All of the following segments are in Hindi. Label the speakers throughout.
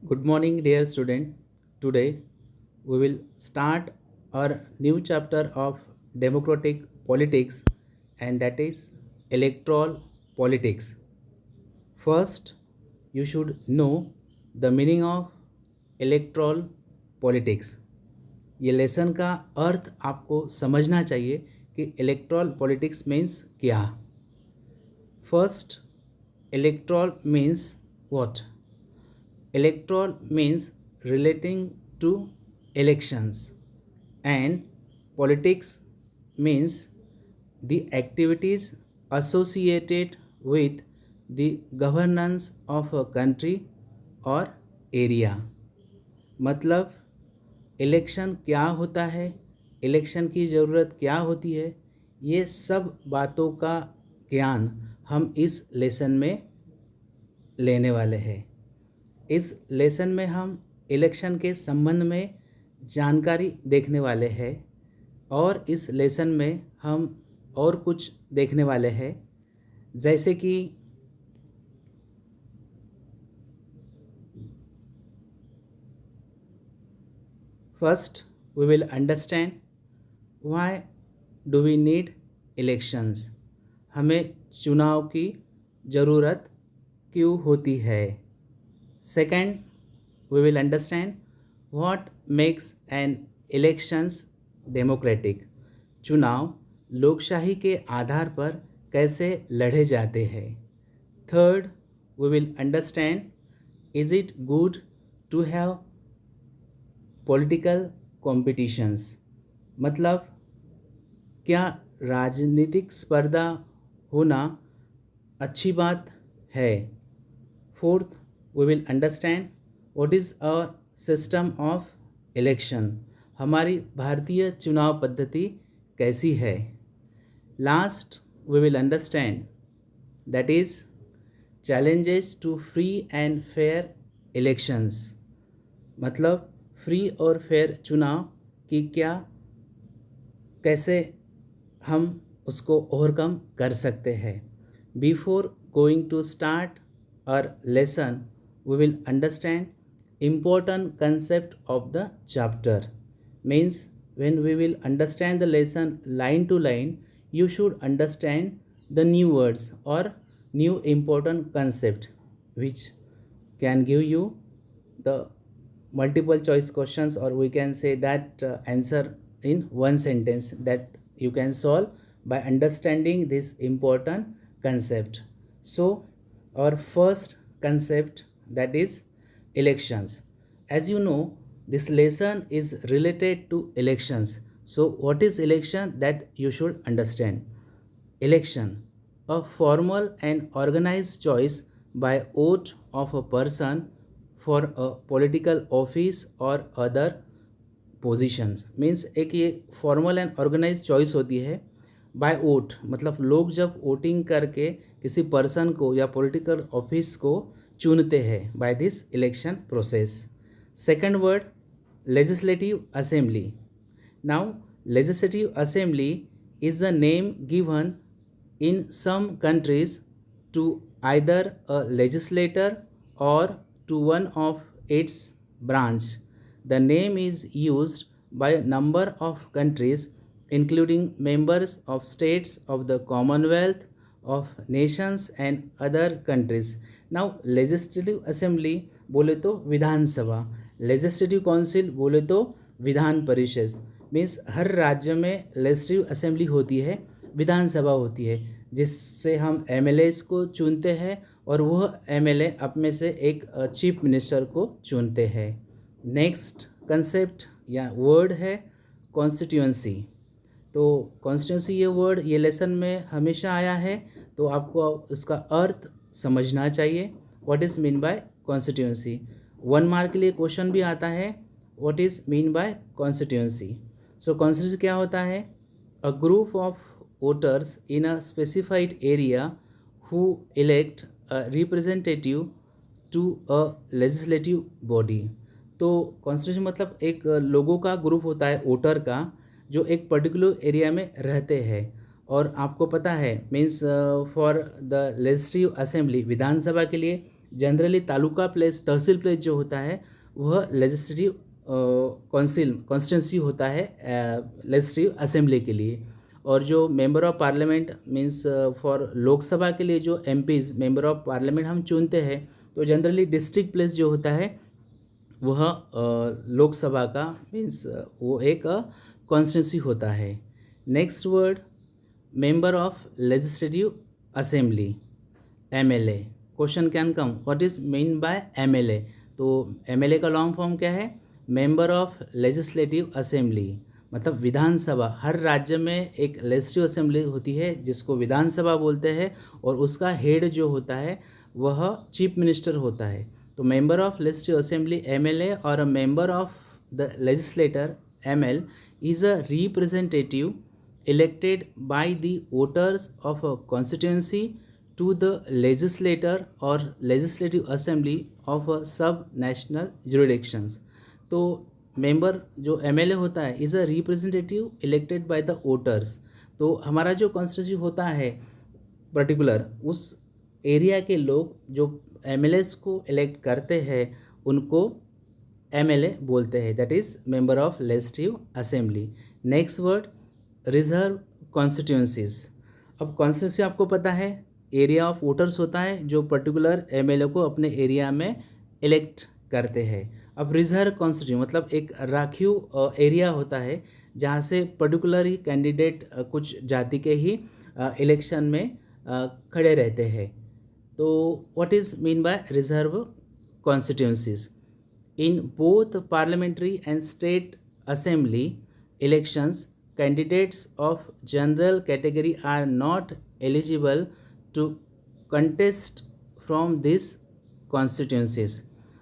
Speaker 1: Good morning, dear student. Today we will start our new chapter of democratic politics, and that is electoral politics. First, you should know the meaning of electoral politics. ये लेसन का अर्थ आपको समझना चाहिए कि इलेक्ट्रल पॉलिटिक्स मीन्स क्या. First, electoral means what. Electoral means relating to elections, and politics means the activities associated with the governance of a country or area. मतलब इलेक्शन क्या होता है, इलेक्शन की ज़रूरत क्या होती है, ये सब बातों का ज्ञान हम इस लेसन में लेने वाले हैं. इस लेसन में हम इलेक्शन के संबंध में जानकारी देखने वाले हैं और इस लेसन में हम और कुछ देखने वाले हैं, जैसे कि first we will understand why do we need elections. हमें चुनाव की ज़रूरत क्यों होती है. Second, we will understand what makes an elections democratic. चुनाव लोकशाही के आधार पर कैसे लड़े जाते हैं. Third, we will understand is it good to have political competitions. मतलब क्या राजनीतिक स्पर्धा होना अच्छी बात है. Fourth, we will understand what is our system of election. हमारी भारतीय चुनाव पद्धति कैसी है. Last, we will understand that is challenges to free and fair elections. मतलब फ्री और फेयर चुनाव की क्या कैसे हम उसको ओवरकम कर सकते हैं. Before going to start our lesson, we will understand important concept of the chapter. Means when we will understand the lesson line to line, you should understand the new words or new important concept which can give you the multiple choice questions, or we can say that answer in one sentence that you can solve by understanding this important concept. So our first concept, that is elections. As you know, this lesson is related to elections. So what is election that you should understand. Election, a formal and organized choice by vote of a person for a political office or other positions. Means एक ये फॉर्मल एंड ऑर्गेनाइज चॉइस होती है बाय वोट. मतलब लोग जब वोटिंग करके किसी पर्सन को या पॉलिटिकल ऑफिस को चुनते हैं by this election process. Second word, legislative assembly. Now legislative assembly is the name given in some countries to either a legislator और to one of its branch. The name is used by a number of countries including members of states of the Commonwealth of Nations and other countries. Now legislative assembly बोले तो विधानसभा, लेजिस्लेटिव काउंसिल बोले तो विधान परिषद. मीन्स हर राज्य में लेजिस्लेटिव असेंबली होती है, विधानसभा होती है, जिससे हम एमएलएस को चुनते हैं और वह एमएलए अपने से एक चीफ मिनिस्टर को चुनते हैं. नेक्स्ट कंसेप्ट या वर्ड है कॉन्स्टिट्यूएंसी. तो कॉन्स्टिट्यूएंसी ये वर्ड ये लेसन में हमेशा आया है, तो आपको उसका अर्थ समझना चाहिए. What is mean by constituency. 1 mark के लिए क्वेश्चन भी आता है, what is mean by constituency. So constituency क्या होता है. A group of voters in a specified area who elect a representative to a legislative body. तो कॉन्स्टिट्यूशन मतलब एक लोगों का ग्रुप होता है वोटर का, जो एक पर्टिकुलर एरिया में रहते हैं. और आपको पता है means for the legislative assembly, विधानसभा के लिए generally taluka place, tehsil place जो होता है वह लेजिस्लेटिव कॉन्स्टिट्यूंसी होता है लेजिस्लेटिव असेंबली के लिए। और जो member of parliament means for Lok Sabha के लिए जो एमपीज मेंबर ऑफ पार्लियामेंट हम चुनते हैं, तो जनरली डिस्ट्रिक्ट प्लेस जो होता है वह लोकसभा का मीन्स वो एक कॉन्स्टिट्यूंसी होता है। Next word, member of legislative assembly, MLA. Question can come, what is mean bye MLA? तो एमएलए का लॉन्ग फॉर्म क्या है? मेंबर ऑफ लेजिस्लेटिव असेंबली, मतलब विधानसभा। हर राज्य में एक लेजिस्लेटिव असेंबली होती है जिसको विधानसभा बोलते हैं, और उसका हेड जो होता है वह चीफ मिनिस्टर होता है। तो member of legislative assembly MLA और a member of the legislator ML is a representative elected by the voters of a constituency to the legislator or legislative assembly of a sub-national jurisdictions। तो मेंबर जो एमएलए होता है is a representative elected by the voters. तो हमारा जो कॉन्स्टिट्यूंसी होता है पर्टिकुलर, उस एरिया के लोग जो एमएलएस को इलेक्ट करते हैं उनको एमएलए बोलते हैं, that is member of legislative assembly. Next word, reserve constituencies. अब कॉन्स्टिट्यूंसी आपको पता है एरिया ऑफ वोटर्स होता है जो पर्टिकुलर एमएलए को अपने एरिया में इलेक्ट करते हैं। अब रिजर्व कॉन्स्टिट्यूंसी मतलब एक राखीव एरिया होता है जहाँ से पर्टिकुलर ही कैंडिडेट कुछ जाति के ही इलेक्शन में खड़े रहते हैं। तो what is mean bye reserve constituencies? In both parliamentary and state assembly elections, candidates of general category are not eligible to contest from these constituencies।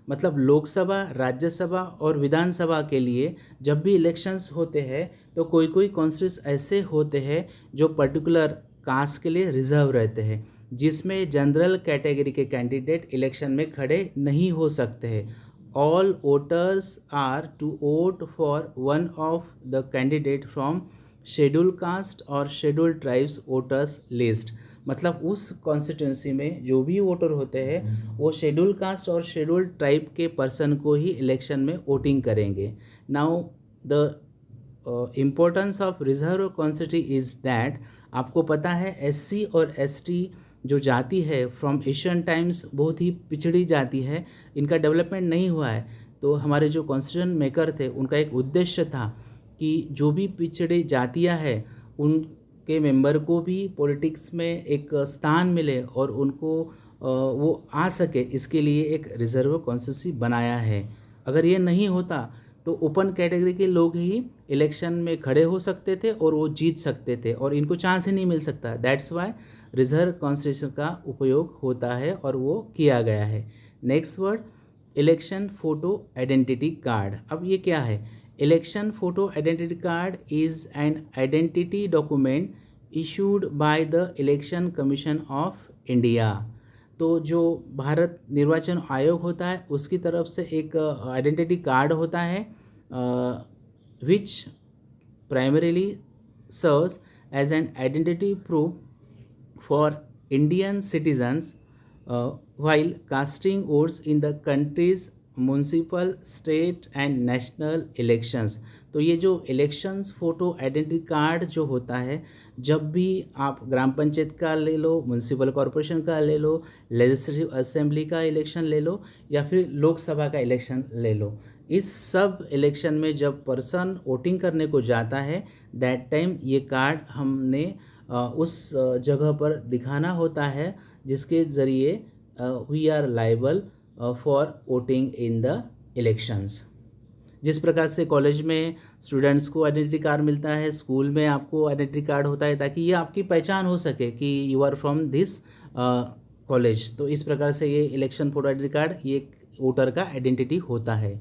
Speaker 1: मतलब लोकसभा, राज्यसभा और विधानसभा के लिए जब भी इलेक्शंस होते हैं तो कोई कोई कॉन्स्टिट्यूंस ऐसे होते हैं जो पर्टिकुलर कास्ट के लिए रिजर्व रहते हैं, जिसमें जनरल कैटेगरी के कैंडिडेट इलेक्शन में खड़े नहीं हो सकते हैं। All voters are to vote for one of the candidate from scheduled caste or scheduled tribes voters list। मतलब उस कॉन्स्टिट्यूंसी में जो भी वोटर होते हैं वो शेड्यूल कास्ट और शेड्यूल ट्राइब के पर्सन को ही इलेक्शन में वोटिंग करेंगे। Now the importance of reserve constituency is that, आपको पता है एससी और एसटी जो जाति है फ्रॉम एशियन टाइम्स बहुत ही पिछड़ी जाति है, इनका डेवलपमेंट नहीं हुआ है। तो हमारे जो कॉन्स्टिट्यूशन मेकर थे उनका एक उद्देश्य था कि जो भी पिछड़ी जातियां हैं उनके मेंबर को भी पॉलिटिक्स में एक स्थान मिले और उनको वो आ सके, इसके लिए एक रिजर्व कॉन्स्टिट्यूंसी बनाया है। अगर ये नहीं होता तो ओपन कैटेगरी के लोग ही इलेक्शन में खड़े हो सकते थे और वो जीत सकते थे और इनको चांस ही नहीं मिल सकता। दैट्स वाई रिजर्व कॉन्स्टिट्यूशन का उपयोग होता है और वो किया गया है। Next word, election photo identity card. अब ये क्या है? Election photo identity card is an identity document issued by the election commission of India. तो जो भारत निर्वाचन आयोग होता है उसकी तरफ से एक आइडेंटिटी कार्ड होता है which primarily serves as an identity proof for Indian citizens while casting votes in the country's municipal, state and national elections। तो ये जो इलेक्शंस फोटो आइडेंटिटी कार्ड जो होता है, जब भी आप ग्राम पंचायत का ले लो, म्यूनसिपल कॉरपोरेशन का ले लो, लेजिस्लेटिव असेंबली का इलेक्शन ले लो या फिर लोकसभा का इलेक्शन ले लो, इस सब इलेक्शन में जब पर्सन वोटिंग करने को जाता है दैट टाइम ये कार्ड हमने उस जगह पर दिखाना होता है जिसके ज़रिए we are liable for voting in the elections. जिस प्रकार से कॉलेज में स्टूडेंट्स को आइडेंटिटी कार्ड मिलता है, स्कूल में आपको आइडेंटिटी कार्ड होता है ताकि ये आपकी पहचान हो सके कि you are from this college. तो इस प्रकार से ये इलेक्शन फोटो आइडेंटिटी कार्ड ये वोटर का आइडेंटिटी होता है।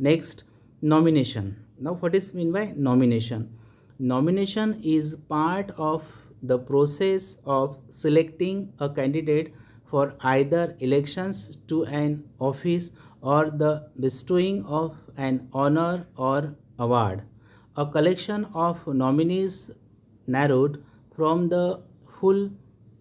Speaker 1: Next, nomination. Now what is mean by nomination? Nomination is part of the process of selecting a candidate for either elections to an office or the bestowing of an honor or award. A collection of nominees narrowed from the full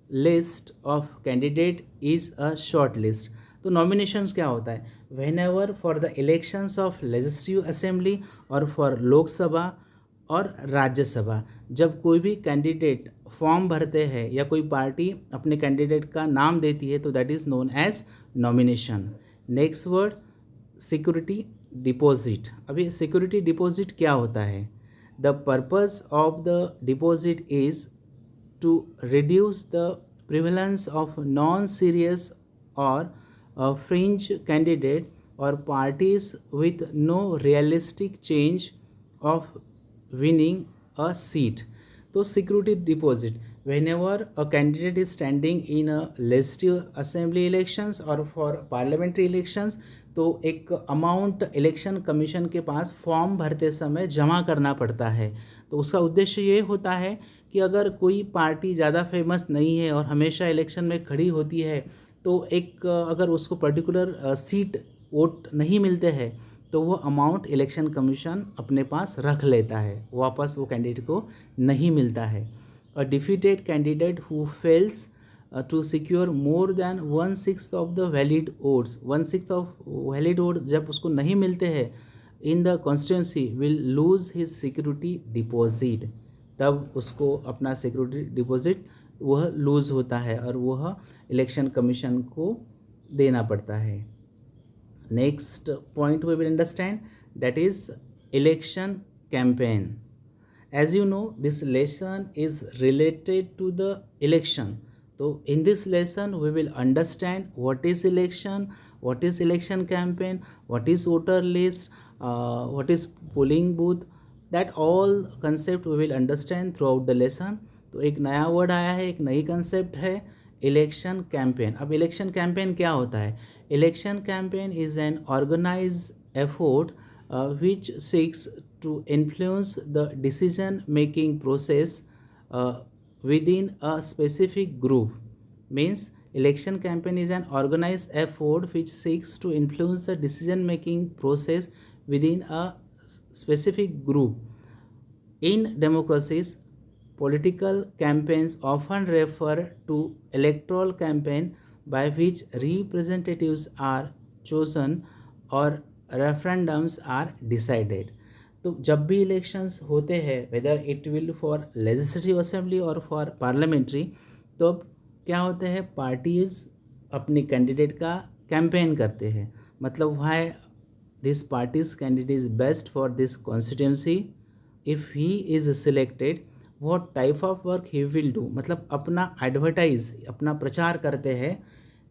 Speaker 1: list of candidate is a short list। तो नॉमिनेशंस क्या होता है, when ever for the elections of legislative assembly और फॉर लोकसभा और राज्यसभा, जब कोई भी कैंडिडेट फॉर्म भरते हैं या कोई पार्टी अपने कैंडिडेट का नाम देती है तो that is known as nomination. Next word security deposit. अभी सिक्योरिटी डिपॉजिट क्या होता है, the purpose of the deposit is to reduce the prevalence of non-serious or fringe candidate or parties with no realistic change of winning a seat. तो security deposit, whenever a candidate is standing in a legislative assembly elections or for parliamentary elections, तो एक अमाउंट इलेक्शन कमीशन के पास फॉर्म भरते समय जमा करना पड़ता है। तो उसका उद्देश्य ये होता है कि अगर कोई पार्टी ज़्यादा फेमस नहीं है और हमेशा इलेक्शन में खड़ी होती है, तो एक अगर उसको पर्टिकुलर सीट वोट नहीं मिलते हैं तो वो अमाउंट इलेक्शन कमीशन अपने पास रख लेता है, वापस वो कैंडिडेट को नहीं मिलता है। A defeated candidate who fails to secure more than 1/6 of the valid votes, 1/6 of valid vote जब उसको नहीं मिलते हैं in the constituency will lose his security deposit, तब उसको अपना सिक्योरिटी डिपॉजिट वह लूज़ होता है और वह इलेक्शन कमीशन को देना पड़ता है। Next point we will understand that is election campaign. As you know, this lesson is related to the election. So in this lesson we will understand what is election, what is election campaign, what is voter list, what is polling booth, that all concept we will understand throughout the lesson. तो एक नया वर्ड आया है, एक नई कंसेप्ट है इलेक्शन कैंपेन। अब इलेक्शन कैंपेन क्या होता है, election campaign is an organise effort which seeks to influence the decision making process within a specific group. Means election campaign is an organized effort which seeks to influence the decision making process within a specific group. In democracies, political campaigns often refer to electoral campaign by which representatives are chosen or referendums are decided. तो जब भी इलेक्शंस होते हैं whether it will for legislative assembly और फॉर पार्लियामेंट्री, तो अब क्या होते हैं, पार्टीज़ अपनी कैंडिडेट का कैंपेन करते हैं। मतलब why this parties candidate is best for this constituency, if he is selected what type of work he will do, मतलब अपना एडवर्टाइज, अपना प्रचार करते हैं।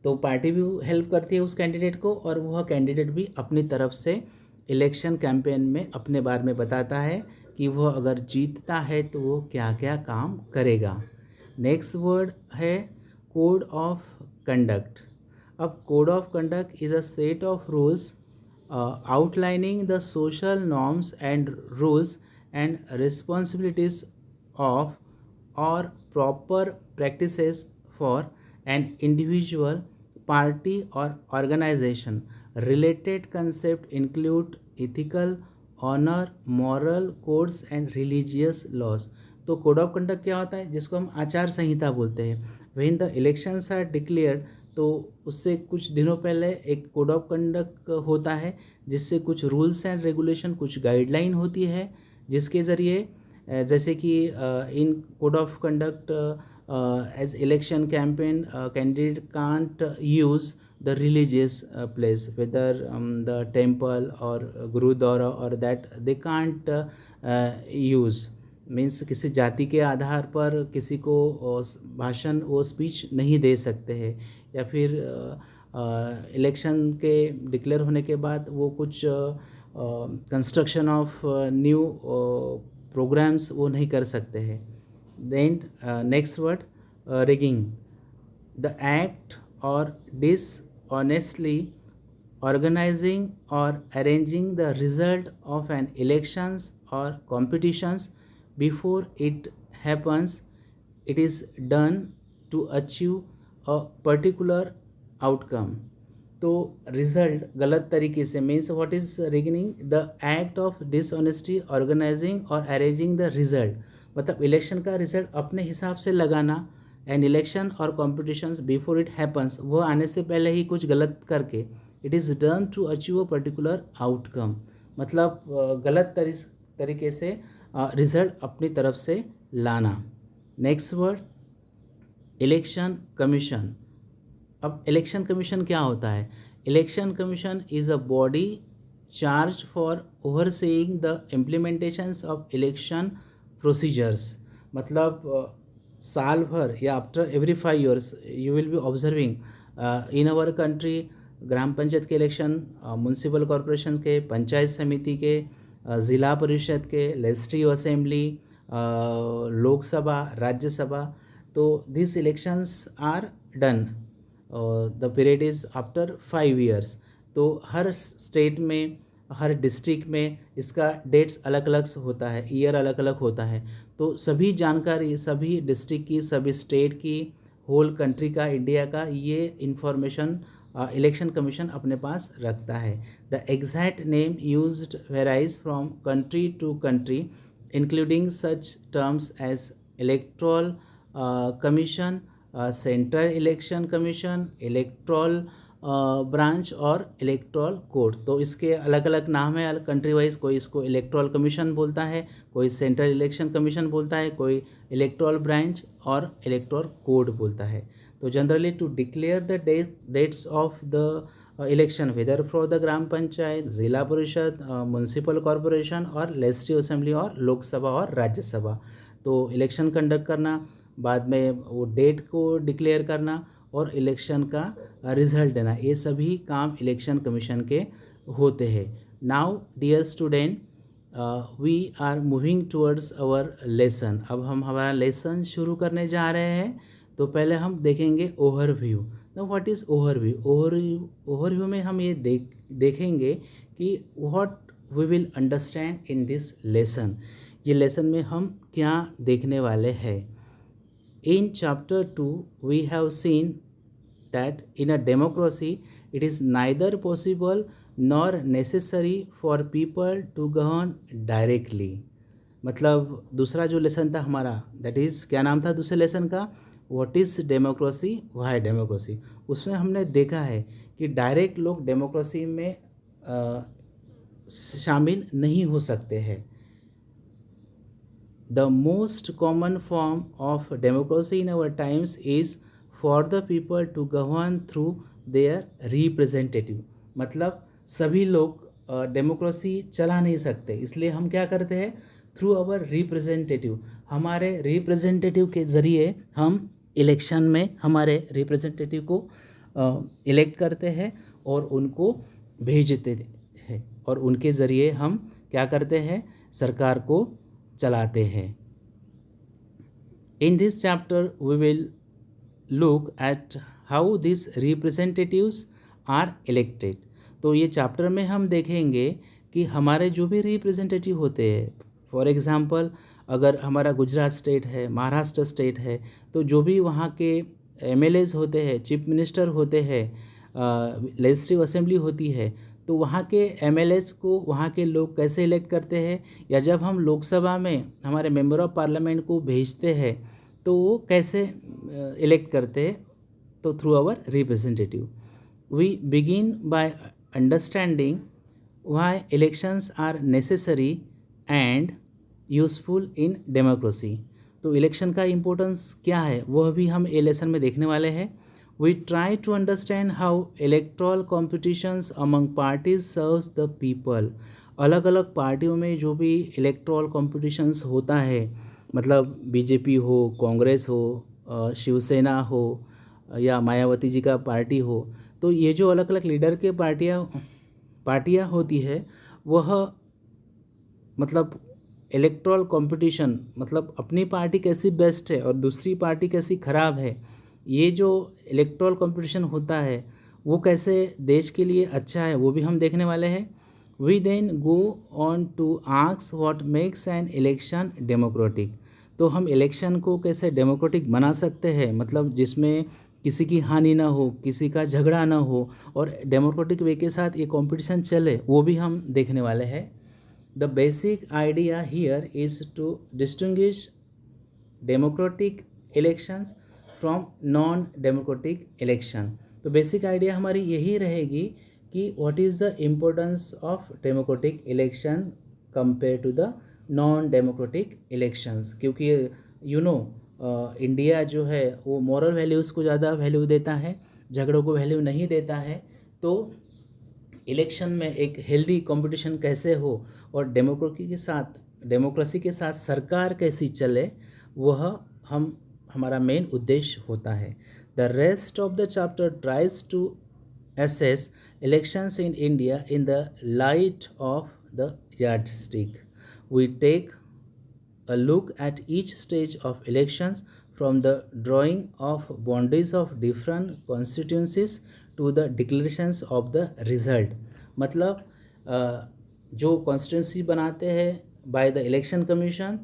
Speaker 1: तो पार्टी भी हेल्प करती है उस कैंडिडेट को और वह कैंडिडेट भी अपनी तरफ से इलेक्शन कैंपेन में अपने बारे में बताता है कि वह अगर जीतता है तो वो क्या क्या काम करेगा। नेक्स्ट वर्ड है कोड ऑफ कंडक्ट। अब code of conduct is a set of rules outlining the social norms and rules and responsibilities of और proper practices for an individual, party or organization. Related concepts include ethical, honor, moral codes and religious laws. तो कोड ऑफ कंडक्ट क्या होता है, जिसको हम आचार संहिता बोलते हैं। When the elections are declared, तो उससे कुछ दिनों पहले एक कोड ऑफ कंडक्ट होता है जिससे कुछ रूल्स एंड रेगुलेशन, कुछ गाइडलाइन होती है जिसके ज़रिए जैसे कि इन code of conduct as election campaign candidate can't use the religious place, whether the temple or gurudwara or that they can't use, means किसी जाति के आधार पर किसी को भाषण वो स्पीच नहीं दे सकते हैं, या फिर इलेक्शन के डिक्लेयर होने के बाद वो कुछ कंस्ट्रक्शन ऑफ न्यू प्रोग्राम्स वो नहीं कर सकते हैं। Then next word rigging, the act or dishonestly organizing or arranging the result of an elections or competitions before it happens. It is done to achieve a particular outcome. तो रिजल्ट गलत तरीके से, means what is rigging, the act of dishonesty organizing और अरेंजिंग द रिजल्ट, मतलब इलेक्शन का रिजल्ट अपने हिसाब से लगाना एन इलेक्शन और कॉम्पिटिशन्स बिफोर इट हैपन्स, वो आने से पहले ही कुछ गलत करके, it is done to achieve a particular outcome, मतलब गलत तरीके से रिजल्ट अपनी तरफ से लाना। Next word election commission. अब इलेक्शन कमीशन क्या होता है? Election commission is a body charge for overseeing the implementations of election procedures, मतलब साल भर या after every 5 years you will be observing in our country gram panchayat के इलेक्शन, म्यूनसिपल कॉरपोरेशन के, पंचायत समिति के, ज़िला परिषद के, लेजिस्लेटिव असेंबली, लोकसभा, राज्यसभा। तो this elections are done, the period is after 5 years। तो हर स्टेट में, हर डिस्ट्रिक्ट में इसका डेट्स अलग अलग होता है, ईयर अलग अलग होता है। तो सभी जानकारी सभी डिस्ट्रिक्ट की, सभी स्टेट की, होल कंट्री का, इंडिया का, ये इंफॉर्मेशन इलेक्शन कमीशन अपने पास रखता है। The exact name used varies from country to country, including such terms as electoral commission, central election commission, electoral branch और इलेक्टोरल कोड। तो इसके अलग अलग नाम है कंट्री वाइज, कोई इसको इलेक्टोरल कमीशन बोलता है, कोई सेंट्रल इलेक्शन कमीशन बोलता है, कोई इलेक्टोरल ब्रांच और इलेक्टोरल कोड बोलता है। तो generally to declare the dates of the election whether for the gram panchayat, zila parishad, municipal corporation और लेजिस्लेटिव असेंबली और लोकसभा और राज्यसभा। तो इलेक्शन कंडक्ट करना, बाद में वो डेट को डिक्लेयर करना और इलेक्शन का रिजल्ट देना, ये सभी काम इलेक्शन कमीशन के होते हैं। Now dear student, we are moving towards our lesson. अब हम हमारा लेसन शुरू करने जा रहे हैं। तो पहले हम देखेंगे overview. Now what is overview? Overview में हम ये देखेंगे कि what we will understand in this lesson. ये लेसन में हम क्या देखने वाले हैं। In chapter 2 we have seen that in a democracy it is neither possible nor necessary for people to govern directly। मतलब दूसरा जो लेसन था हमारा, दैट इज़ क्या नाम था दूसरे लेसन का? What is democracy, why democracy. उसमें हमने देखा है कि डायरेक्ट लोग डेमोक्रेसी में शामिल नहीं हो सकते हैं। The most common form of democracy in our times is for the people to govern through their representative। मतलब सभी लोग डेमोक्रेसी चला नहीं सकते, इसलिए हम क्या करते हैं? थ्रू आवर रिप्रेजेंटेटिव, हमारे रिप्रेजेंटेटिव के ज़रिए हम इलेक्शन में हमारे रिप्रेजेंटेटिव को इलेक्ट करते हैं और उनको भेजते हैं, और उनके ज़रिए हम क्या करते हैं? सरकार को चलाते हैं। In this chapter we will look at how this representatives are elected. तो ये चैप्टर में हम देखेंगे कि हमारे जो भी रिप्रेजेंटेटिव होते हैं, फॉर एग्ज़ाम्पल अगर हमारा गुजरात स्टेट है, महाराष्ट्र स्टेट है, तो जो भी वहाँ के एमएलएज होते हैं, चीफ मिनिस्टर होते हैं, लेजिस्लेटिव असेंबली होती है, तो वहाँ के एमएलएज को वहाँ के लोग कैसे इलेक्ट करते हैं, या जब हम लोकसभा में हमारे मेंबर ऑफ पार्लियामेंट को भेजते हैं तो वो कैसे इलेक्ट करते हैं? तो through our representative. We begin by understanding why elections are necessary and useful in democracy. तो इलेक्शन का इम्पोर्टेंस क्या है वह भी हम ए लेसन में देखने वाले हैं। We try to understand how electoral competitions among parties serves the people। अलग अलग पार्टियों में जो भी इलेक्ट्रल कॉम्पिटिशन्स होता है, मतलब बीजेपी हो, कांग्रेस हो, शिवसेना हो या मायावती जी का पार्टी हो, तो ये जो अलग अलग लीडर के पार्टियाँ होती है, वह मतलब इलेक्ट्रल कंपटीशन, मतलब अपनी पार्टी कैसी बेस्ट है और दूसरी पार्टी कैसी ख़राब है, ये जो इलेक्ट्रल कंपटीशन होता है वो कैसे देश के लिए अच्छा है, वो भी हम देखने वाले हैं। We then go on to ask what makes an election democratic. तो हम इलेक्शन को कैसे डेमोक्रेटिक बना सकते हैं, मतलब जिसमें किसी की हानि ना हो, किसी का झगड़ा ना हो और डेमोक्रेटिक वे के साथ ये कंपटीशन चले, वो भी हम देखने वाले हैं। The basic idea here is to distinguish democratic elections from non democratic election. तो बेसिक आइडिया हमारी यही रहेगी कि what is the importance of democratic election compare to the non democratic elections, क्योंकि इंडिया जो है वो मॉरल वैल्यूज़ को ज़्यादा वैल्यू देता है, झगड़ों को वैल्यू नहीं देता है। तो इलेक्शन में एक हेल्दी कंपटीशन कैसे हो और डेमोक्रेसी के साथ सरकार कैसी चले, वह हमारा मेन उद्देश्य होता है। The rest of the chapter tries to assess elections in India in the light of the yardstick. We take a look at each stage of elections from the drawing of boundaries of different constituencies to the declarations of the result. मतलब जो कॉन्स्टिट्यूंसी बनाते हैं बाय द इलेक्शन कमीशन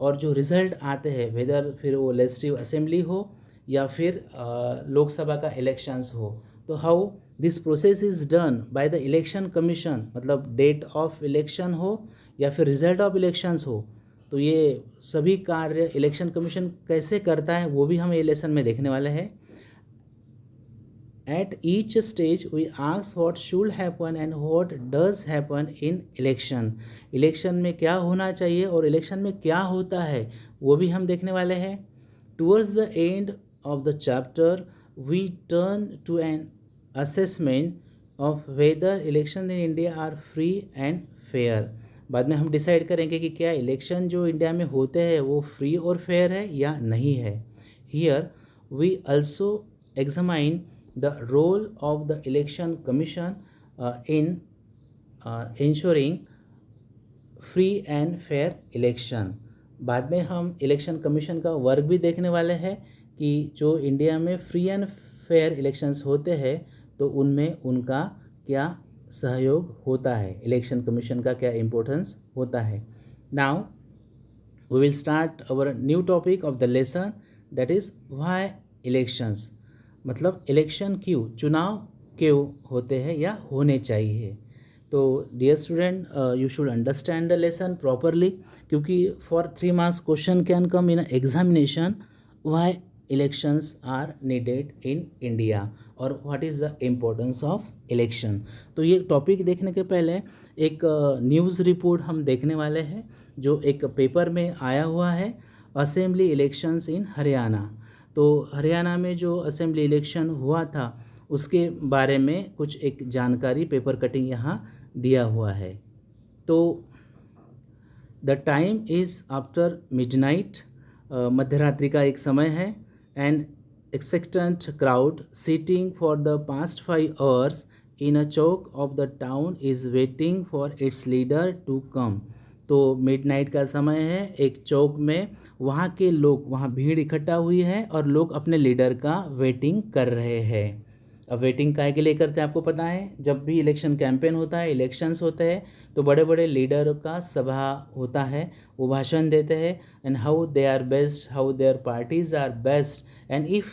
Speaker 1: और जो रिज़ल्ट आते हैं, वेदर फिर वो लेजिस्लेटिव असेंबली हो या फिर लोकसभा का इलेक्शंस हो, तो how this process is done by the election commission, मतलब डेट ऑफ इलेक्शन हो या फिर रिजल्ट ऑफ इलेक्शंस हो, तो ये सभी कार्य इलेक्शन कमीशन कैसे करता है वो भी हम ये लेसन में देखने वाले हैं। At each stage we ask what should happen and what does happen in election. Election में क्या होना चाहिए और इलेक्शन में क्या होता है वो भी हम देखने वाले हैं। Towards the end of the chapter we turn to an assessment of whether elections in India are free and fair. बाद में हम डिसाइड करेंगे कि क्या इलेक्शन जो इंडिया में होते हैं वो फ्री और फेयर है या नहीं है। Here we also examine the role of the election commission in ensuring free and fair election. बाद में हम इलेक्शन कमीशन का वर्क भी देखने वाले हैं कि जो इंडिया में फ्री एंड फेयर इलेक्शंस होते हैं तो उनमें उनका क्या सहयोग होता है, इलेक्शन कमीशन का क्या इम्पोर्टेंस होता है। Now we will start our new topic of the lesson, that is why elections. मतलब इलेक्शन क्यों, चुनाव क्यों होते हैं या होने चाहिए। तो dear student, you should understand the lesson properly, क्योंकि for 3 marks question can come in examination, why elections are needed in India और what is the importance of election. तो ये टॉपिक देखने के पहले एक न्यूज़ रिपोर्ट हम देखने वाले हैं जो एक पेपर में आया हुआ है, असेंबली इलेक्शंस इन हरियाणा। तो हरियाणा में जो असेंबली इलेक्शन हुआ था उसके बारे में कुछ एक जानकारी पेपर कटिंग यहाँ दिया हुआ है। तो the time is after midnight, मध्यरात्रि का एक समय है, and expectant crowd sitting for the past 5 hours in a chowk of the town is waiting for its leader to come. तो मिडनाइट का समय है, एक चौक में वहाँ के लोग, वहाँ भीड़ इकट्ठा हुई है और लोग अपने लीडर का वेटिंग कर रहे हैं। अब वेटिंग काहे के लिए करते हैं आपको पता है, जब भी इलेक्शन कैंपेन होता है, इलेक्शंस होते हैं, तो बड़े बड़े लीडर का सभा होता है, वो भाषण देते हैं and how they are best, how their parties are best, and if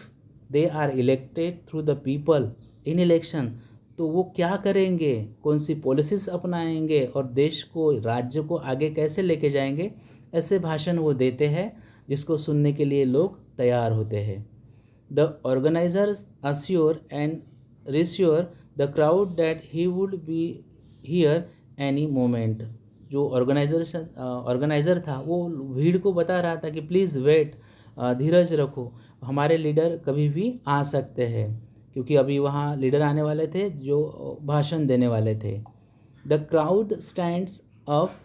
Speaker 1: they are elected through the people in election, तो वो क्या करेंगे, कौन सी पॉलिसीज़ अपनाएंगे और देश को, राज्य को आगे कैसे लेके जाएंगे, ऐसे भाषण वो देते हैं जिसको सुनने के लिए लोग तैयार होते हैं। The organizers assure and reassure the crowd that he would be here any moment. जो ऑर्गेनाइज़र था वो भीड़ को बता रहा था कि प्लीज़ वेट, धीरज रखो, हमारे लीडर कभी भी आ सकते हैं, क्योंकि अभी वहाँ लीडर आने वाले थे जो भाषण देने वाले थे। The crowd stands up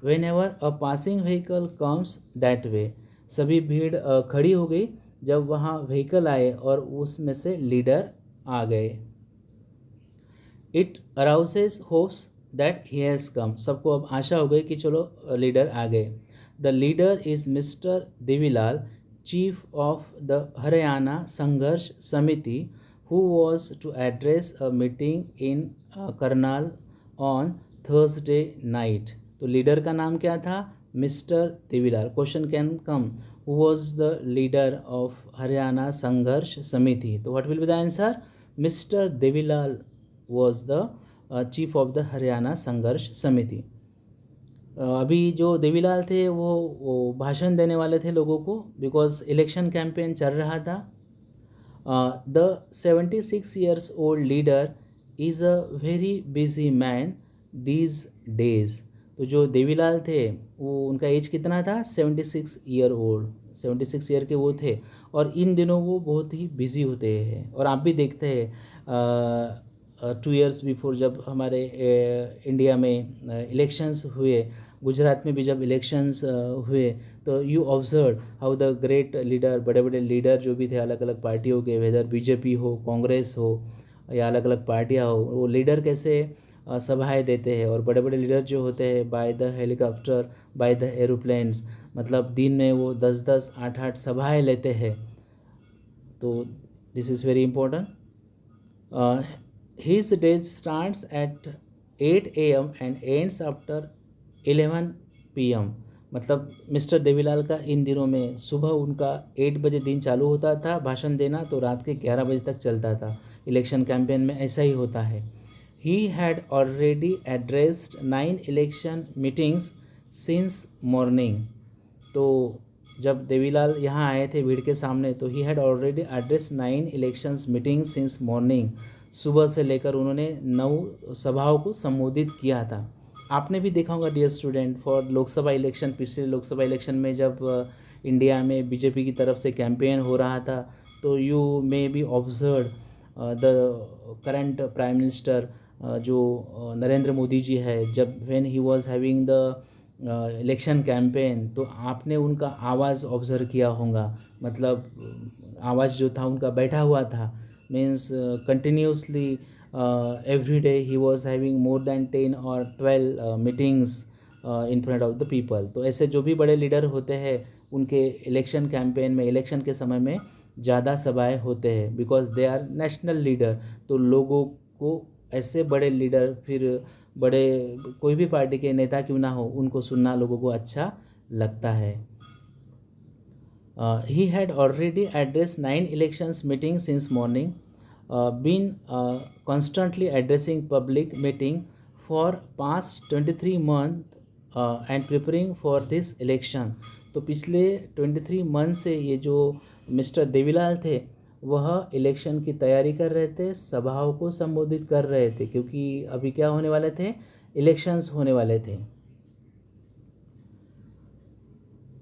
Speaker 1: when ever a passing vehicle comes that way. सभी भीड़ खड़ी हो गई जब वहाँ व्हीकल आए और उसमें से लीडर आ गए। It arouses hopes that he has come. सबको अब आशा हो गई कि चलो लीडर आ गए। The leader is mister Devilal, chief of the Haryana संघर्ष समिति, who was to address a meeting in Karnal on Thursday night। तो लीडर का नाम क्या था, mister Devilal. Question can come, who was the leader of Haryana संघर्ष समिति, तो what will be the answer, mister Devilal was the chief of the Haryana संघर्ष समिति। अभी जो देवीलाल थे वो भाषण देने वाले थे लोगों को, बिकॉज इलेक्शन कैंपेन चल रहा था. The 76 years old leader is a very busy man these days. तो जो देवीलाल थे वो उनका एज कितना था? 76 year old. 76 year के वो थे और इन दिनों वो बहुत ही बिजी होते हैं. और आप भी देखते हैं 2 years बिफोर जब हमारे इंडिया में इलेक्शंस हुए, गुजरात में भी जब इलेक्शंस हुए, तो you observe how the great leader, बड़े बड़े लीडर जो भी थे अलग अलग पार्टियों के, वेदर बीजेपी हो, कांग्रेस हो या अलग अलग पार्टियां हो, वो लीडर कैसे सभाएं देते हैं. और बड़े बड़े लीडर जो होते हैं by the helicopter, by the aeroplanes, मतलब दिन में वो 10-10, 8-8 सभाएं लेते हैं. तो this is very important. His day starts at 8 a.m. and ends after 11 p.m. मतलब मिस्टर देवीलाल का इन दिनों में सुबह उनका 8 बजे दिन चालू होता था भाषण देना, तो रात के 11 बजे तक चलता था. इलेक्शन कैंपेन में ऐसा ही होता है. He had already addressed 9 election meetings since morning. तो जब देवीलाल यहाँ आए थे भीड़ के सामने, तो he had already address 9 elections meeting since morning. सुबह से लेकर उन्होंने 9 सभाओं को संबोधित किया था. आपने भी देखा होगा dear student, for Lok Sabha election, पिछले लोकसभा इलेक्शन में जब इंडिया में बीजेपी की तरफ से कैंपेन हो रहा था, तो you may be observe the current prime minister जो नरेंद्र मोदी जी है, जब when he was having the election campaign, तो आपने उनका आवाज़ ऑब्ज़र्व किया होगा. मतलब आवाज़ जो था उनका बैठा हुआ था, means continuously every day he was having more than 10 और 12 meetings in front of the people. तो ऐसे जो भी बड़े लीडर होते हैं उनके इलेक्शन कैंपेन में, इलेक्शन के समय में ज़्यादा सभाएं होते हैं, because they are national leader. तो लोगों को ऐसे बड़े लीडर, फिर बड़े कोई भी पार्टी के नेता क्यों ना हो, उनको सुनना लोगों को अच्छा लगता है. He had already addressed 9 elections meetings since morning, been constantly addressing public meeting for past 23 months and preparing for this election. तो पिछले 23 मंथ से ये जो मिस्टर देवीलाल थे वह इलेक्शन की तैयारी कर रहे थे, सभाओं को संबोधित कर रहे थे, क्योंकि अभी क्या होने वाले थे? इलेक्शंस होने वाले थे.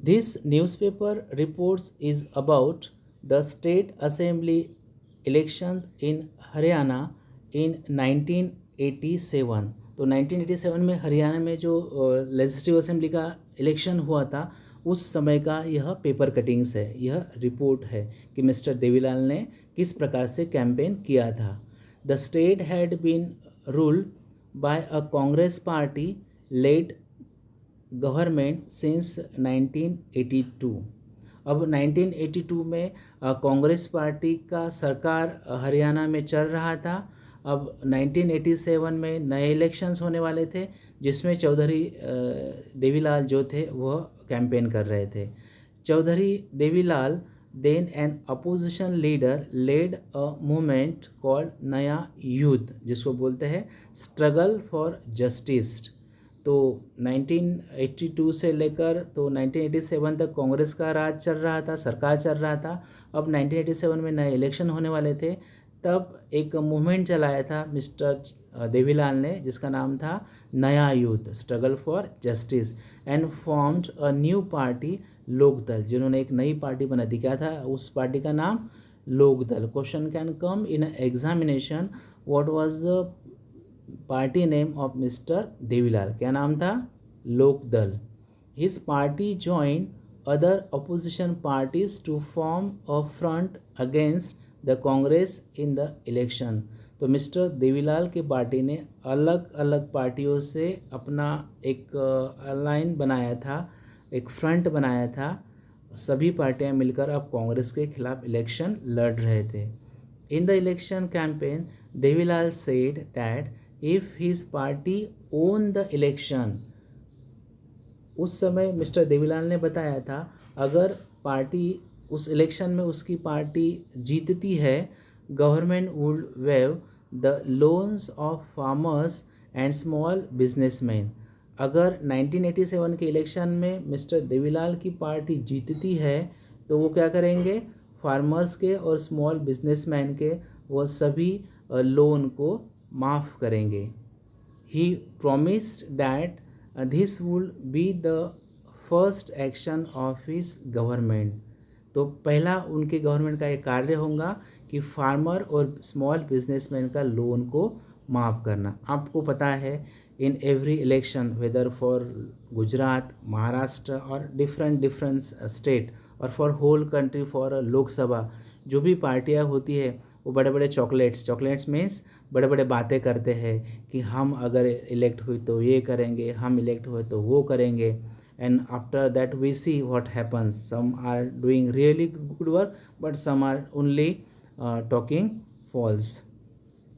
Speaker 1: This newspaper reports is about the state assembly election in Haryana in 1987. तो 1987 में हरियाणा में जो लेजिस्लेटिव असेंबली का इलेक्शन हुआ था, उस समय का यह पेपर कटिंग्स है, यह रिपोर्ट है कि मिस्टर देवीलाल ने किस प्रकार से कैंपेन किया था. The state had been ruled by a Congress party led government since 1982. अब 1982 में कांग्रेस पार्टी का सरकार हरियाणा में चल रहा था. अब 1987 में नए इलेक्शंस होने वाले थे, जिसमें चौधरी देवीलाल जो थे वह कैंपेन कर रहे थे. Chaudhary Devilal then an opposition leader led a movement called Nyaya Yudh, जिसको बोलते हैं स्ट्रगल फॉर जस्टिस. तो 1982 से लेकर तो 1987 तक कांग्रेस का राज चल रहा था, सरकार चल रहा था. अब 1987 में नए इलेक्शन होने वाले थे, तब एक मूवमेंट चलाया था मिस्टर देवीलाल ने, जिसका नाम था नया यूथ, struggle for justice, and formed a new party Lokdal. जिन्होंने एक नई पार्टी बना दी. क्या था उस पार्टी का नाम? Lokdal. Question can come in examination, what was the party name of mister Devilal? क्या नाम था? Lokdal. His party join other opposition parties to form a front against the Congress in the election. तो मिस्टर देवीलाल की पार्टी ने अलग अलग पार्टियों से अपना एक अलाइन बनाया था, एक फ्रंट बनाया था. सभी पार्टियां मिलकर अब कांग्रेस के खिलाफ इलेक्शन लड़ रहे थे. इन the election campaign Devilal said that if his party own the election, उस समय मिस्टर देवीलाल ने बताया था अगर पार्टी उस इलेक्शन में उसकी पार्टी जीतती है, government would wave the loans of farmers and small businessman. अगर 1987 के इलेक्शन में मिस्टर देवीलाल की पार्टी जीतती है तो वो क्या करेंगे, फार्मर्स के और स्मॉल बिजनेसमैन के वो सभी लोन को माफ़ करेंगे। ही promised that this would be the first action of his government। तो पहला उनके गवर्नमेंट का एक कार्य होगा कि फार्मर और स्मॉल बिजनेसमैन का लोन को माफ़ करना। आपको पता है in every election whether for Gujarat, Maharashtra और डिफरेंट स्टेट और for whole country for Lok Sabha, जो भी पार्टियां होती है वो बड़े बड़े चॉकलेट्स मीन्स बड़े बड़े बातें करते हैं कि हम अगर इलेक्ट हुई तो ये करेंगे, हम इलेक्ट हुए तो वो करेंगे। And after that we see what happens, some are doing really good work but some are only talking false.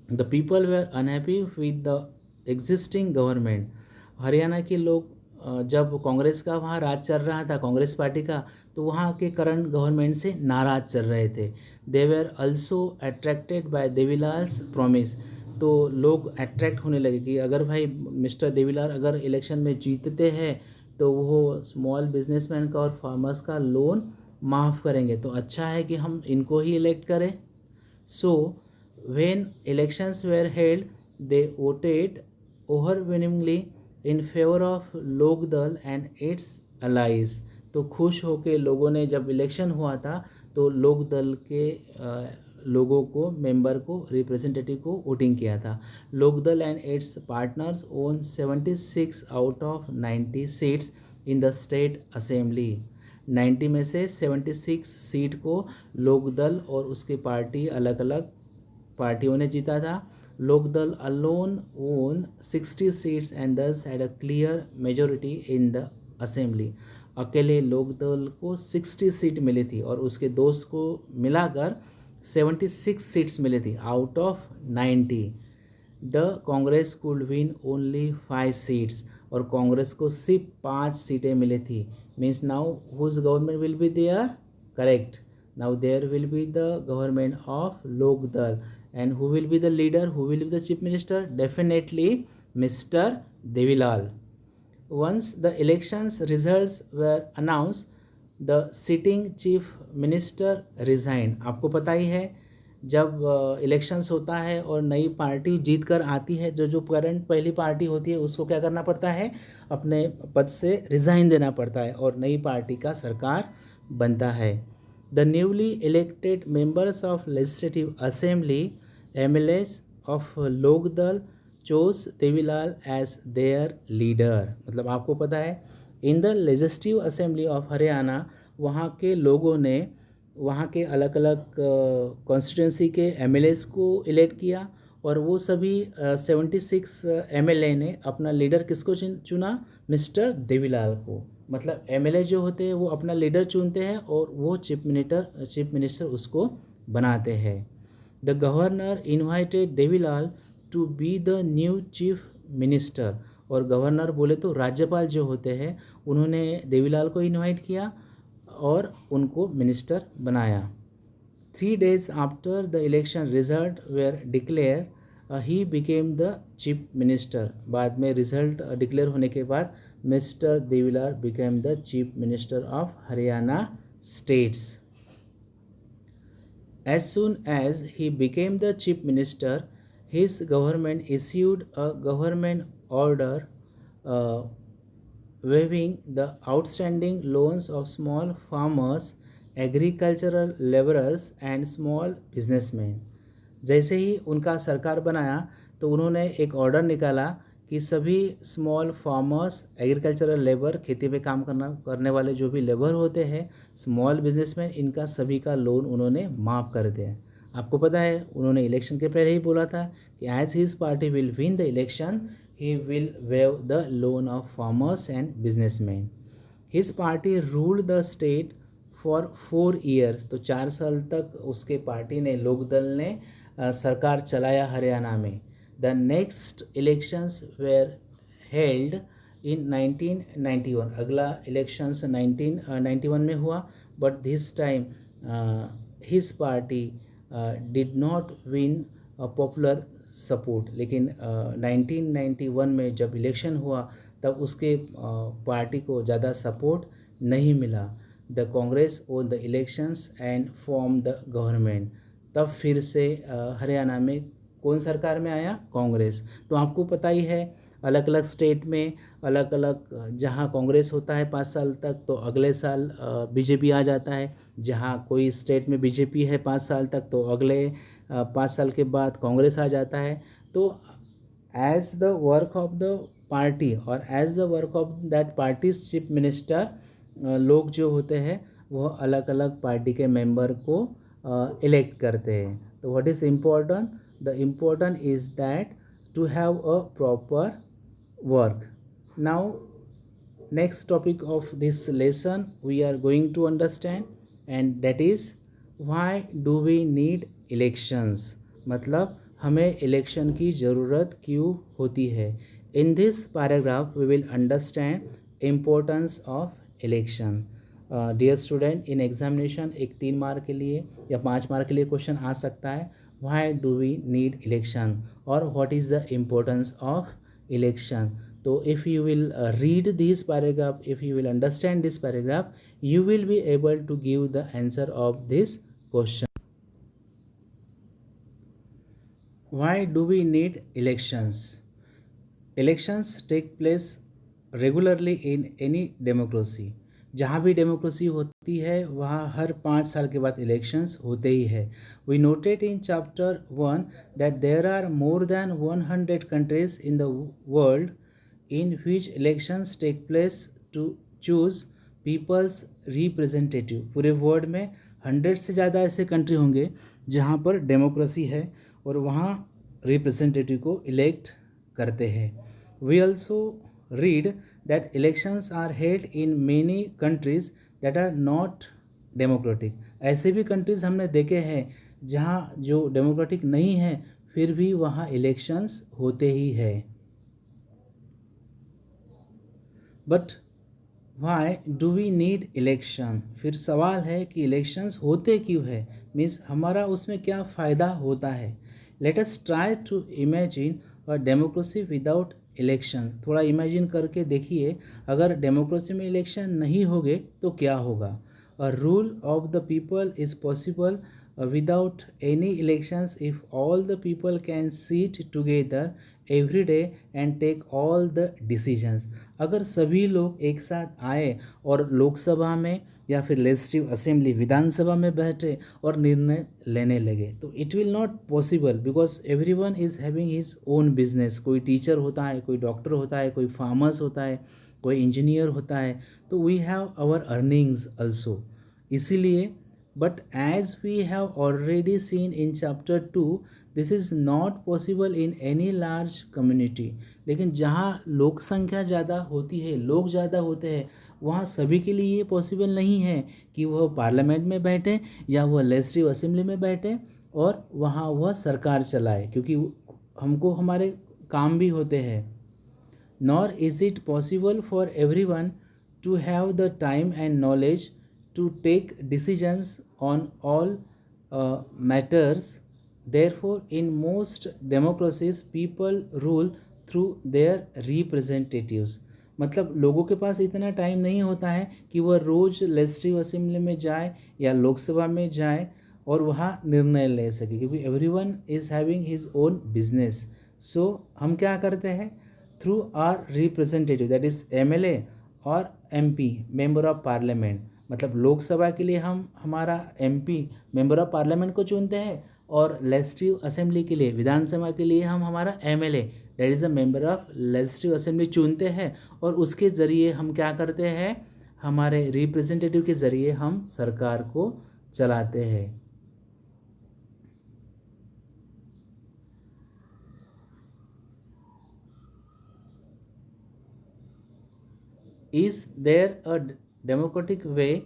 Speaker 1: The people were unhappy with the existing government. Haryana के लोग जब कांग्रेस का वहाँ राज चल रहा था, कांग्रेस पार्टी का, तो वहाँ के करंट गवर्नमेंट से नाराज चल रहे थे। They were also attracted by Devi Lal's promise. तो लोग अट्रैक्ट होने लगे कि अगर भाई मिस्टर देवीलाल अगर इलेक्शन में जीतते हैं तो वो स्मॉल बिजनेसमैन का और फार्मर्स का लोन माफ़ करेंगे, तो अच्छा है कि हम इनको ही इलेक्ट करें। सो when elections were held, they voted overwhelmingly in favor of Lokdal and its allies। तो खुश होके लोगों ने, जब इलेक्शन हुआ था तो लोकदल के लोगों को, मेंबर को, रिप्रेजेंटेटिव को वोटिंग किया था। Lokdal and its partners won 76 out of 90 seats in the state assembly. 90 में से 76 सीट को लोकदल और उसकी पार्टी अलग अलग पार्टियों ने जीता था। Lok Dal alone won 60 seats and this had a clear majority in the assembly. अकेले लोकदल को 60 सीट मिली थी और उसके दोस्त को मिलाकर 76 सीट्स मिली थी out of 90। The Congress could win only 5 seats और कांग्रेस को सिर्फ 5 सीटें मिली थी। Means now whose government will be there, correct, now there will be the government of Lokdal, and who will be the leader, who will be the chief minister? Definitely Mr. Devilal. Once the elections results were announced, the sitting chief minister resigned। आपको पता ही है जब इलेक्शंस होता है और नई पार्टी जीत कर आती है, जो करंट पहली पार्टी होती है उसको क्या करना पड़ता है, अपने पद से रिज़ाइन देना पड़ता है और नई पार्टी का सरकार बनता है। The newly elected members of Legislative Assembly, MLAs of Lokdal, chose Devilal as their leader। मतलब आपको पता है in the legislative assembly of Haryana वहाँ के लोगों ने वहाँ के अलग अलग कॉन्स्टिट्यूंसी के एमएलएस को इलेक्ट किया और वो सभी 76 एमएलए ने अपना लीडर किसको चुना, मिस्टर देवीलाल को। मतलब एमएलए जो होते हैं वो अपना लीडर चुनते हैं और वो चीफ मिनिस्टर उसको बनाते हैं। The governor invited Devilal to be the new chief minister. और गवर्नर बोले तो राज्यपाल जो होते हैं उन्होंने देवीलाल को इन्वाइट किया और उनको मिनिस्टर बनाया। 3 days after the election result were declared he became the chief minister. बाद में रिजल्ट डिक्लेयर होने के बाद mister Devilal became the chief minister of Haryana states. As soon as he became the chief minister, his government issued a government order waiving the outstanding loans of small farmers, agricultural laborers and small businessmen। जैसे ही उनका सरकार बनाया तो उन्होंने एक ऑर्डर निकाला कि सभी स्मॉल फार्मर्स, एग्रीकल्चरल लेबर, खेती पे काम करने वाले जो भी लेबर होते हैं, स्मॉल बिजनेसमैन, इनका सभी का लोन उन्होंने माफ़ कर दिया। आपको पता है उन्होंने इलेक्शन के पहले ही बोला था कि as his party will win the election he will waive the loan of farmers and businessman. His party ruled the state for 4 years। तो 4 साल तक उसके पार्टी ने, लोकदल ने सरकार चलाया हरियाणा में। The next elections where held in 1991। अगला इलेक्शंस 1991 में हुआ, but this time his party did not win popular support. लेकिन 1991 में जब इलेक्शन हुआ तब उसके पार्टी को ज़्यादा सपोर्ट नहीं मिला। The Congress own the elections and form the government, तब फिर से हरियाणा में कौन सरकार में आया? कांग्रेस। तो आपको पता ही है अलग अलग स्टेट में अलग अलग, जहाँ कांग्रेस होता है 5 साल तक तो अगले साल बीजेपी आ जाता है। जहाँ कोई स्टेट में बीजेपी है 5 साल तक तो अगले 5 साल के बाद कांग्रेस आ जाता है। तो as the work of the party और as the work of that party's chief minister, लोग जो होते हैं वो अलग अलग पार्टी के मेंबर को इलेक्ट करते हैं। तो what is important? The important is that to have a proper work. Now, next topic of this lesson we are going to understand, and that is why do we need elections? मतलब हमें इलेक्शन की ज़रूरत क्यों होती है। In this paragraph we will understand importance of election. Dear student, in examination एक 3 मार्क के लिए या 5 मार्क के लिए क्वेश्चन आ सकता है, why do we need election और what is the importance of election. So if you will read this paragraph, if you will understand this paragraph, you will be able to give the answer of this question. Why do we need elections? Elections take place regularly in any democracy. जहाँ भी डेमोक्रेसी होती है वहाँ हर 5 साल के बाद इलेक्शंस होते ही है। We noted in chapter 1 that there are more than 100 countries in the world in which elections take place to choose people's representative. पूरे वर्ल्ड में 100 से ज़्यादा ऐसे कंट्री होंगे जहाँ पर डेमोक्रेसी है और वहाँ रिप्रेजेंटेटिव को इलेक्ट करते हैं। We also read that elections are held in many countries that are not democratic. ऐसे भी कंट्रीज़ हमने देखे हैं जहाँ जो डेमोक्रेटिक नहीं है फिर भी वहाँ इलेक्शंस होते ही है। But why do we need election? फिर सवाल है कि इलेक्शंस होते क्यों है, मीन्स हमारा उसमें क्या फ़ायदा होता है। Let us try to imagine a democracy without election. थोड़ा इमेजिन करके देखिए अगर डेमोक्रेसी में इलेक्शन नहीं होंगे तो क्या होगा। A rule of the people is possible without any elections if all the people can sit together every day and take all the decisions. अगर सभी लोग एक साथ आए और लोकसभा में या फिर लेजिस्लेटिव असेंबली विधानसभा में बैठे और निर्णय लेने लगे तो it will not possible, because everyone is having his own business. कोई टीचर होता है, कोई डॉक्टर होता है, कोई फार्मर्स होता है, कोई इंजीनियर होता है, तो we have our earnings also. इसीलिए but as we have already seen in chapter 2 this is not possible in any large community. लेकिन जहाँ लोक संख्या ज़्यादा होती है, लोग ज़्यादा होते हैं, वहाँ सभी के लिए ये पॉसिबल नहीं है कि वह पार्लियामेंट में बैठे या वह लेजिस्लेटिव असेंबली में बैठे और वहाँ वह सरकार चलाए, क्योंकि हमको हमारे काम भी होते हैं। Nor is it possible for everyone to have the time and knowledge to take decisions on all matters. Therefore, in most democracies, people rule through their representatives. मतलब लोगों के पास इतना टाइम नहीं होता है कि वह रोज़ लेजिस्लेटिव असेंबली में जाए या लोकसभा में जाए और वहाँ निर्णय ले सके, क्योंकि everyone is having his own business. So हम क्या करते हैं? Through our representative, that is MLA और MP, मेंबर ऑफ पार्लियामेंट। मतलब लोकसभा के लिए हम हमारा MP मेंबर ऑफ पार्लियामेंट को चुनते हैं और लेजिस्लेटिव असेंबली के लिए, विधानसभा के लिए हम हमारा MLA that is a member of legislative assembly चुनते हैं और उसके ज़रिए हम क्या करते हैं? हमारे रिप्रेजेंटेटिव के ज़रिए हम सरकार को चलाते हैं। Is there a democratic way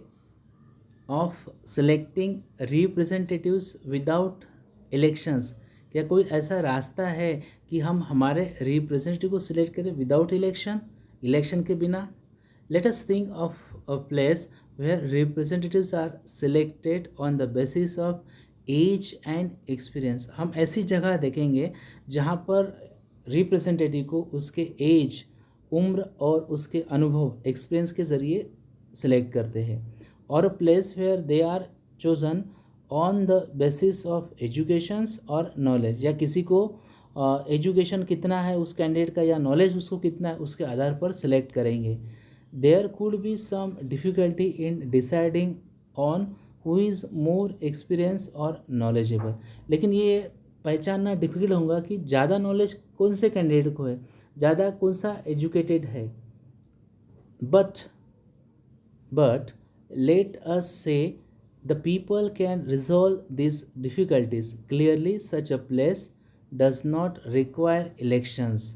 Speaker 1: of selecting representatives without elections? क्या कोई ऐसा रास्ता है कि हम हमारे रिप्रेजेंटेटिव को सिलेक्ट करें विदाउट इलेक्शन, इलेक्शन के बिना? Let us think of a place where representatives are selected on the basis of age and experience. हम ऐसी जगह देखेंगे जहाँ पर रिप्रेजेंटेटिव को उसके एज उम्र और उसके अनुभव एक्सपीरियंस के ज़रिए सिलेक्ट करते हैं। और a place where they are chosen on the basis of educations और नॉलेज, या किसी को एजुकेशन कितना है उस कैंडिडेट का या नॉलेज उसको कितना है उसके आधार पर सिलेक्ट करेंगे। There could be some difficulty in deciding on who is more experience और नॉलेजेबल, लेकिन ये पहचानना डिफिकल्ट होगा कि ज़्यादा नॉलेज कौन से कैंडिडेट को है, ज़्यादा कौन सा एजुकेटेड है। But let us say the people can resolve these difficulties. Clearly, such a place does not require elections.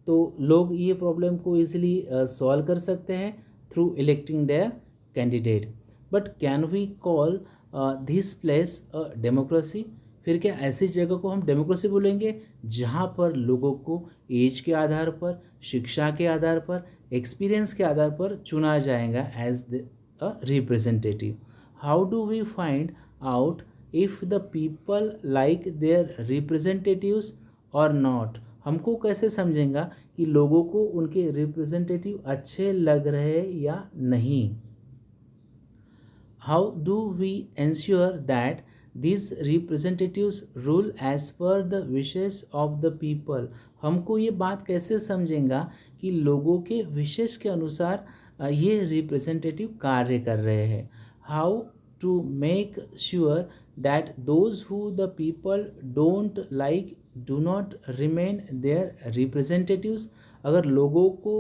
Speaker 1: तो लोग ये प्रॉब्लम को इजीली सॉल्व कर सकते हैं through electing their candidate. But can we call this place a democracy? फिर क्या ऐसी जगह को हम डेमोक्रेसी बोलेंगे जहाँ पर लोगों को एज के आधार पर, शिक्षा के आधार पर, एक्सपीरियंस के आधार पर चुना जाएगा as a representative? How do we find out if the people like their representatives और नॉट? हमको कैसे समझेंगे कि लोगों को उनके रिप्रेजेंटेटिव अच्छे लग रहे या नहीं? How do we ensure that these representatives rule as per the wishes of the people? हमको ये बात कैसे समझेंगे कि लोगों के विशेष के अनुसार ये रिप्रेजेंटेटिव कार्य कर रहे हैं? How to make sure that those who the people don't like do not remain their representatives? अगर लोगों को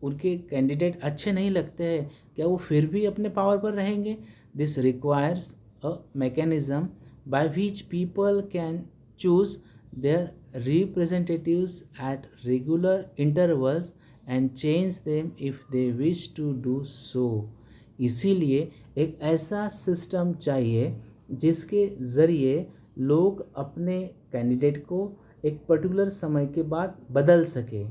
Speaker 1: उनके कैंडिडेट अच्छे नहीं लगते हैं, क्या वो फिर भी अपने पावर पर रहेंगे? This requires a mechanism by which people can choose their representatives at regular intervals and change them if they wish to do so. इसीलिए एक ऐसा सिस्टम चाहिए जिसके ज़रिए लोग अपने कैंडिडेट को एक पर्टिकुलर समय के बाद बदल सके।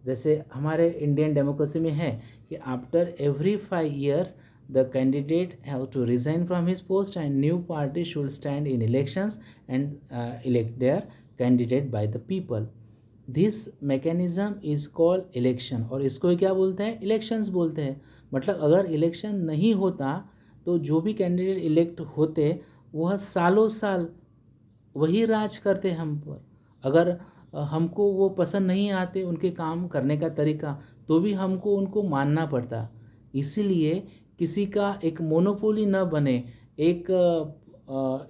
Speaker 1: जैसे हमारे इंडियन डेमोक्रेसी में है कि after every 5 years the candidate have to resign from his post and new party should stand in elections and elect their candidate by the people. This mechanism is called election, और इसको क्या बोलते हैं? इलेक्शंस बोलते हैं। मतलब अगर इलेक्शन नहीं होता तो जो भी कैंडिडेट इलेक्ट होते वह सालों साल वही राज करते हम पर। अगर हमको वो पसंद नहीं आते उनके काम करने का तरीका, तो भी हमको उनको मानना पड़ता। इसीलिए किसी का एक मोनोपोली न बने, एक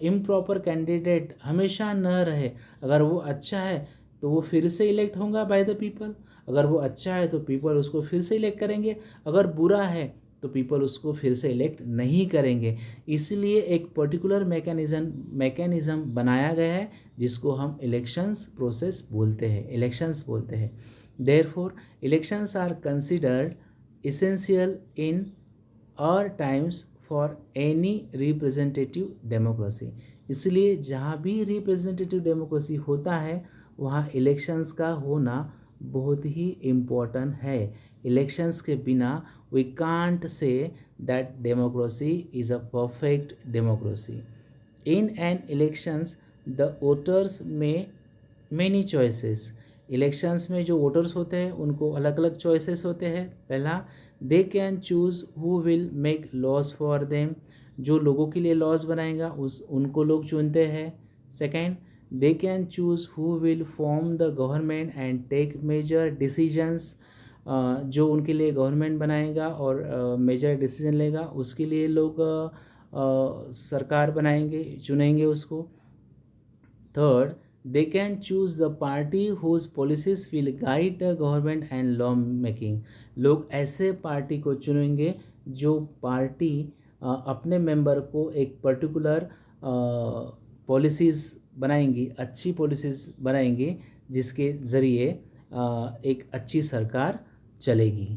Speaker 1: इम्प्रॉपर कैंडिडेट हमेशा न रहे। अगर वो अच्छा है तो वो फिर से इलेक्ट होगा बाय द पीपल, अगर वो अच्छा है तो पीपल उसको फिर से इलेक्ट करेंगे, अगर बुरा है तो पीपल उसको फिर से इलेक्ट नहीं करेंगे। इसलिए एक पर्टिकुलर मैकेनिज़्म बनाया गया है जिसको हम इलेक्शंस प्रोसेस बोलते हैं, इलेक्शंस बोलते हैं। Therefore elections are considered essential in our times for any representative democracy. इसलिए जहाँ भी रिप्रेजेंटेटिव डेमोक्रेसी होता है वहाँ इलेक्शंस का होना बहुत ही इम्पोर्टेंट है। इलेक्शंस के बिना we can't say that democracy is a perfect democracy. In an elections the voters में मैनी चॉइसेस। इलेक्शंस में जो वोटर्स होते हैं उनको अलग अलग चॉइसेस होते हैं। पहला, they can choose who will make laws for them. जो लोगों के लिए लॉज बनाएगा उनको लोग चुनते हैं। Second, they can choose who will form the government and take major decisions. जो उनके लिए गवर्नमेंट बनाएगा और मेजर डिसीजन लेगा उसके लिए लोग सरकार बनाएंगे, चुनेंगे उसको। Third, they can choose the party whose policies will guide the government and law making. लोग ऐसे पार्टी को चुनेंगे जो पार्टी अपने मेंबर को एक पर्टिकुलर पॉलिसीज़ बनाएंगी, अच्छी पॉलिसीज़ बनाएंगी जिसके ज़रिए एक अच्छी सरकार चलेगी।